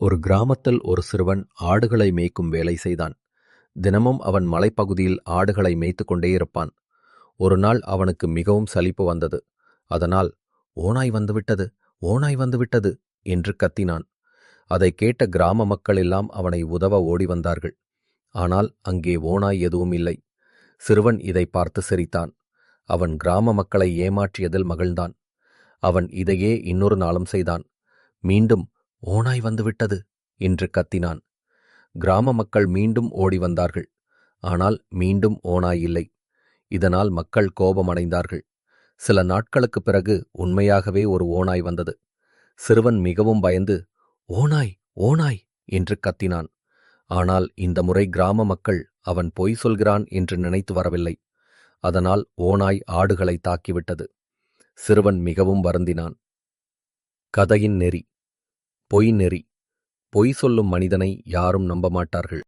ஒரு கிராமத்தில் ஒரு சிறுவன் ஆடுகளை மேய்க்கும் வேலை செய்தான். தினமும் அவன் மலைப்பகுதியில் ஆடுகளை மேய்த்து கொண்டே இருப்பான். ஒரு நாள் அவனுக்கு மிகவும் சலிப்பு வந்தது. அதனால், ஓநாய் வந்துவிட்டது, ஓநாய் வந்துவிட்டது என்று கத்தினான். அதை கேட்ட கிராம மக்கள் எல்லாம் அவனை உதவ ஓடி வந்தார்கள். ஆனால் அங்கே ஓநாய் எதுவும் இல்லை. சிறுவன் இதை பார்த்து சிரித்தான். அவன் கிராம மக்களை ஏமாற்றியதில் மகிழ்ந்தான். அவன் இதையே இன்னொரு நாளும் செய்தான். மீண்டும் ஓநாய் வந்துவிட்டது என்று கத்தினான். கிராம மக்கள் மீண்டும் ஓடி வந்தார்கள். ஆனால் மீண்டும் ஓநாய் இல்லை. இதனால் மக்கள் கோபமடைந்தார்கள். சில நாட்களுக்குப் பிறகு உண்மையாகவே ஒரு ஓநாய் வந்தது. சிறுவன் மிகவும் பயந்து, ஓநாய், ஓநாய் என்று கத்தினான். ஆனால் இந்த முறை கிராம மக்கள் அவன் பொய் சொல்கிறான் என்று நினைத்து வரவில்லை. அதனால் ஓநாய் ஆடுகளை தாக்கிவிட்டது. சிறுவன் மிகவும் வருந்தினான். கதையின் நெறி. பொய் நெறி. பொய் சொல்லும் மனிதனை யாரும் நம்ப மாட்டார்கள்.